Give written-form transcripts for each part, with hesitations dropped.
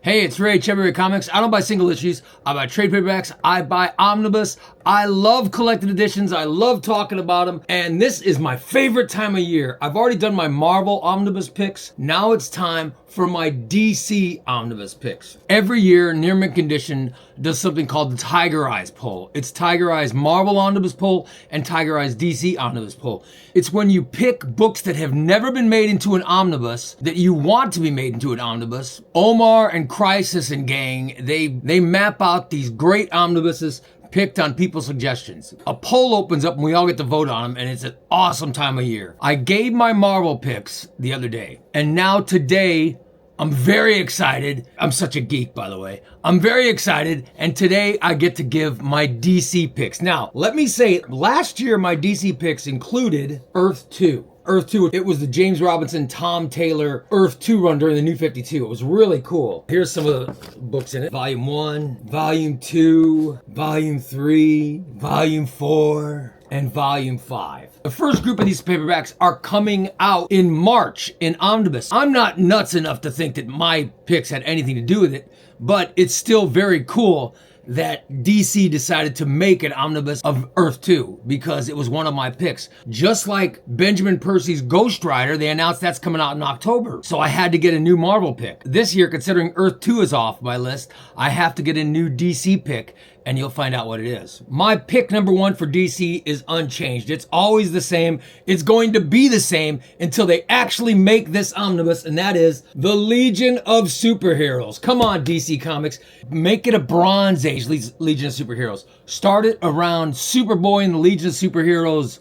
Hey, it's Ray, ChubbyRay Comics. I don't buy single issues. I buy trade paperbacks. I buy Omnibus. I love collected editions. I love talking about them. And this is my favorite time of year. I've already done my Marvel Omnibus picks. Now it's time for my DC Omnibus picks. Every year, Near Mint Condition does something called the Tiger Eyes poll. It's Tiger Eyes Marvel Omnibus poll and Tiger Eyes DC Omnibus poll. It's when you pick books that have never been made into an omnibus, that you want to be made into an omnibus. Omar and Crisis and gang, they map out these great omnibuses picked on people's suggestions. A poll opens up and we all get to vote on them, and it's an awesome time of year. I gave my Marvel picks the other day, and now today, I'm very excited. I'm such a geek, by the way. I'm very excited, and today I get to give my DC picks. Now, let me say, last year my DC picks included Earth 2. Earth 2, it was the James Robinson, Tom Taylor Earth 2 run during the New 52. It was really cool. Here's some of the books in it. Volume 1, Volume 2, Volume 3, Volume 4, and Volume 5. The first group of these paperbacks are coming out in March in Omnibus. I'm not nuts enough to think that my picks had anything to do with it, but it's still very cool that DC decided to make an omnibus of Earth 2 because it was one of my picks. Just like Benjamin Percy's Ghost Rider, they announced that's coming out in October. So I had to get a new Marvel pick. This year, considering Earth 2 is off my list, I have to get a new DC pick, and you'll find out what it is. My pick number 1 for DC is unchanged. It's always the same. It's going to be the same until they actually make this omnibus, and that is the Legion of Superheroes. Come on, DC Comics. Make it a Bronze Age Legion of Superheroes. Start it around Superboy and the Legion of Superheroes,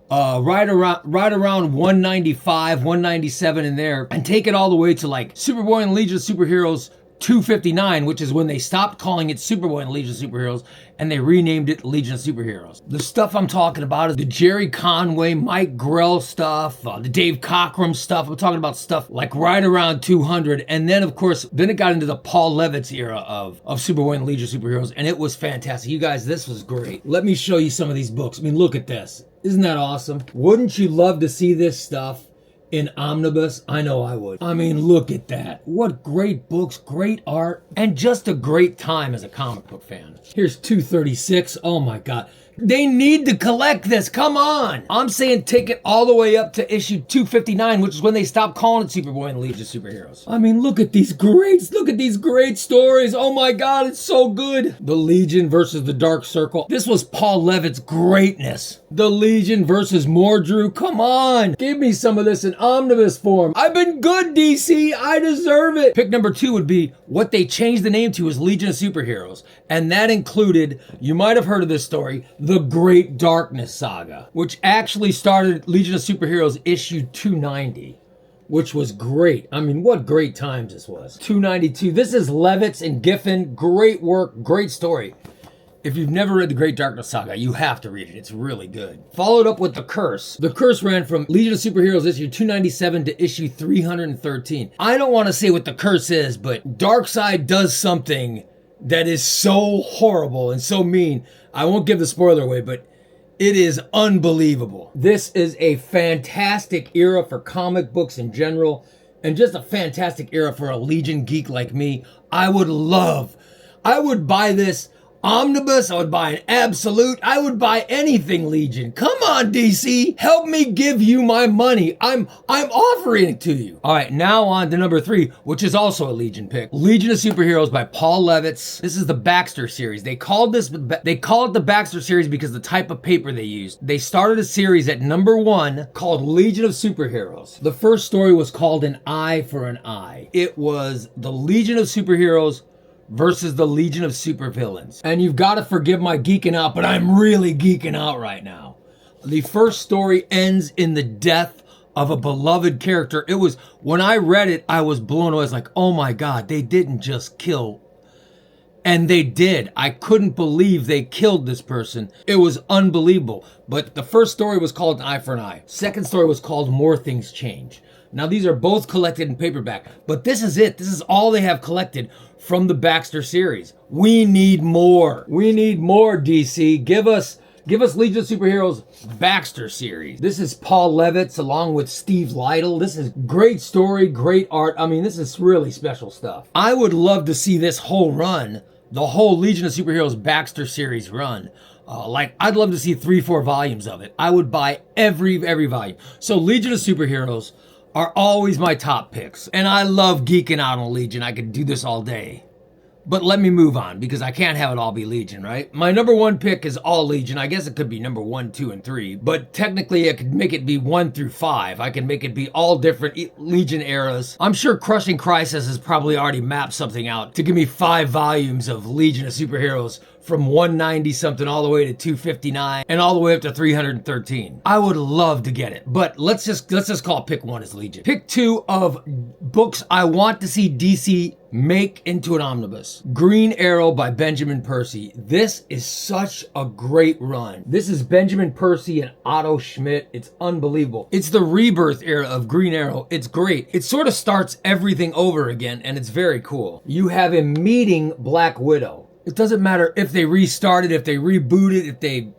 right around 195, 197 in there, and take it all the way to like Superboy and the Legion of Superheroes 259, which is when they stopped calling it Superboy and Legion of Superheroes and they renamed it Legion of Superheroes. The stuff I'm talking about is the Jerry Conway, Mike Grell stuff, the Dave Cockrum stuff. I'm talking about stuff like right around 200. And then, of course, then it got into the Paul Levitz era of Superboy and Legion of Superheroes, and it was fantastic. You guys, this was great. Let me show you some of these books. I mean, look at this. Isn't that awesome? Wouldn't you love to see this stuff in Omnibus? I know I would. I mean, look at that. What great books, great art, and just a great time as a comic book fan. Here's 236. Oh my God. They need to collect this. Come on. I'm saying take it all the way up to issue 259, which is when they stopped calling it Superboy and Legion of Superheroes. I mean, look at these great stories. Oh my God, it's so good. The Legion versus the Dark Circle. This was Paul Levitt's greatness. The Legion versus Mordrew. Come on. Give me some of this in omnibus form. I've been good, DC. I deserve it. Pick number 2 would be what they changed the name to as Legion of Superheroes. And that included, you might have heard of this story, the Great Darkness Saga, which actually started Legion of Superheroes issue 290, which was great. I mean, what great times this was. 292. This is Levitz and Giffen. Great work, great story. If you've never read the Great Darkness Saga, you have to read it. It's really good. Followed up with The Curse. The Curse ran from Legion of Superheroes issue 297 to issue 313. I don't want to say what The Curse is, but Darkseid does something that is so horrible and so mean. I won't give the spoiler away, but it is unbelievable. This is a fantastic era for comic books in general, and just a fantastic era for a Legion geek like me. I would buy this omnibus, I would buy an absolute, I would buy anything Legion. Come on, DC, help me give you my money. I'm offering it to you. All right, now on to number 3, which is also a Legion pick. Legion of Superheroes by Paul Levitz. This is the Baxter Series. They call it the Baxter Series because the type of paper they used. They started a series at number 1 called Legion of Superheroes. The first story was called An Eye for an Eye. It was the Legion of Superheroes versus the Legion of Supervillains. And you've got to forgive my geeking out, but I'm really geeking out right now. The first story ends in the death of a beloved character. It was, when I read it, I was blown away. I was like, oh my God, they didn't just kill. And they did. I couldn't believe they killed this person. It was unbelievable. But the first story was called An Eye for an Eye. Second story was called More Things Change. Now, these are both collected in paperback, but this is it. This is all they have collected from the Baxter series. We need more. We need more, DC. Give us Give us Legion of Superheroes Baxter Series. This is Paul Levitz along with Steve Lytle. This is great story, great art. I mean, this is really special stuff. I would love to see this whole run, the whole Legion of Superheroes Baxter Series run. I'd love to see 3-4 volumes of it. I would buy every volume. So Legion of Superheroes are always my top picks. And I love geeking out on Legion. I could do this all day. But let me move on because I can't have it all be Legion, right? My number one pick is all Legion. I guess it could be number 1, 2, and 3. But technically, I could make it be 1 through 5. I can make it be all different Legion eras. I'm sure Crushing Crisis has probably already mapped something out to give me 5 volumes of Legion of Superheroes from 190 something all the way to 259 and all the way up to 313. I would love to get it, but let's just call pick 1 as Legion. Pick 2 of books I want to see DC make into an omnibus. Green Arrow by Benjamin Percy. This is such a great run. This is Benjamin Percy and Otto Schmidt. It's unbelievable. It's the Rebirth era of Green Arrow. It's great. It sort of starts everything over again, and it's very cool. You have him meeting Black Widow. It doesn't matter if they restarted, if they rebooted,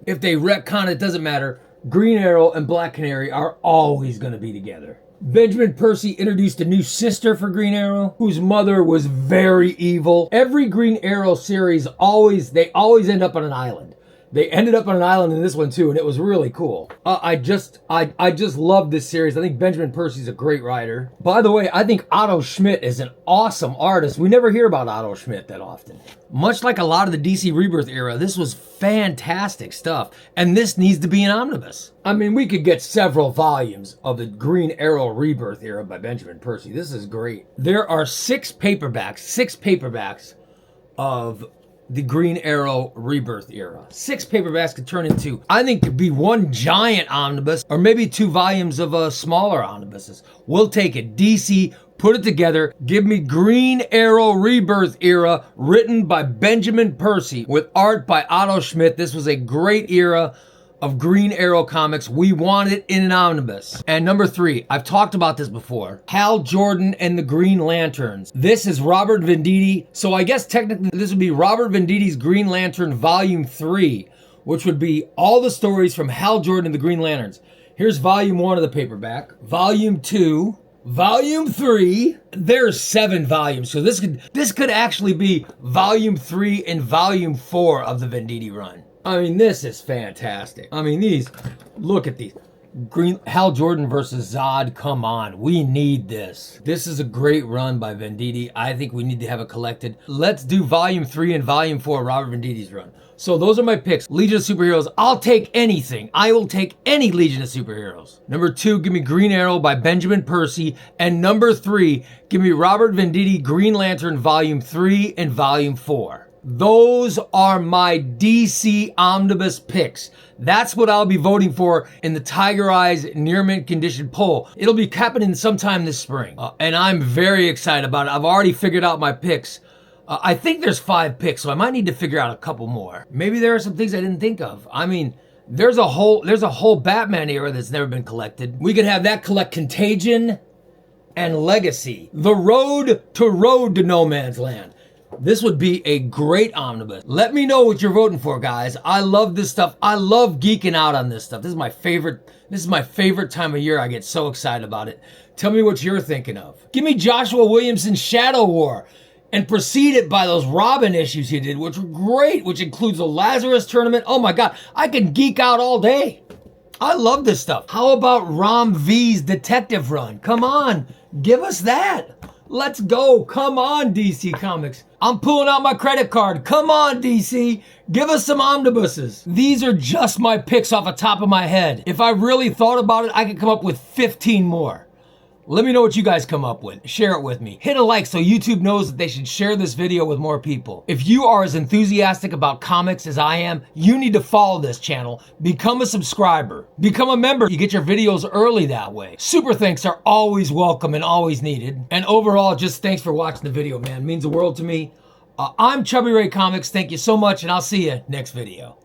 if they retcon, it doesn't matter. Green Arrow and Black Canary are always going to be together. Benjamin Percy introduced a new sister for Green Arrow, whose mother was very evil. Every Green Arrow series they always end up on an island. They ended up on an island in this one too, and it was really cool. I just love this series. I think Benjamin Percy's a great writer. By the way, I think Otto Schmidt is an awesome artist. We never hear about Otto Schmidt that often. Much like a lot of the DC Rebirth era, this was fantastic stuff, and this needs to be an omnibus. I mean, we could get several volumes of the Green Arrow Rebirth era by Benjamin Percy. This is great. There are 6 paperbacks of the Green Arrow Rebirth era. 6 paperbacks could turn into, I think, could be 1 giant omnibus, or maybe 2 volumes of smaller omnibuses. We'll take it. DC, put it together. Give me Green Arrow Rebirth era, written by Benjamin Percy, with art by Otto Schmidt. This was a great era of Green Arrow comics. We want it in an omnibus. And number 3, I've talked about this before. Hal Jordan and the Green Lanterns. This is Robert Venditti. So I guess technically this would be Robert Venditti's Green Lantern Volume 3, which would be all the stories from Hal Jordan and the Green Lanterns. Here's Volume 1 of the paperback. Volume 2. Volume 3. There's 7 volumes. So this could actually be Volume 3 and Volume 4 of the Venditti run. I mean, this is fantastic. I mean, look at these. Hal Jordan versus Zod, come on. We need this. This is a great run by Venditti. I think we need to have it collected. Let's do Volume 3 and Volume 4 of Robert Venditti's run. So those are my picks. Legion of Superheroes. I'll take anything. I will take any Legion of Superheroes. Number 2, give me Green Arrow by Benjamin Percy. And number 3, give me Robert Venditti Green Lantern Volume 3 and Volume 4. Those are my DC Omnibus picks. That's what I'll be voting for in the Tiger Eyes near mint condition poll. It'll be happening sometime this spring. And I'm very excited about it. I've already figured out my picks. I think there's 5 picks, so I might need to figure out a couple more. Maybe there are some things I didn't think of. I mean, there's a whole Batman era that's never been collected. We could have that collect Contagion and Legacy. The road to no man's land. This would be a great omnibus. Let me know what you're voting for, guys. I love this stuff. I love geeking out on this stuff. This is my favorite time of year. I get so excited about it. Tell me what you're thinking of. Give me Joshua Williamson's Shadow War and preceded by those Robin issues he did, which were great, which includes the Lazarus Tournament. Oh my God, I can geek out all day. I love this stuff. How about Rom V's Detective Run? Come on, give us that. Let's go. Come on, DC Comics. I'm pulling out my credit card. Come on, DC. Give us some omnibuses. These are just my picks off the top of my head. If I really thought about it, I could come up with 15 more. Let me know what you guys come up with. Share it with me. Hit a like so YouTube knows that they should share this video with more people. If you are as enthusiastic about comics as I am, you need to follow this channel. Become a subscriber. Become a member. You get your videos early that way. Super thanks are always welcome and always needed. And overall, just thanks for watching the video, man. It means the world to me. I'm ChubbyRay Comics. Thank you so much, and I'll see you next video.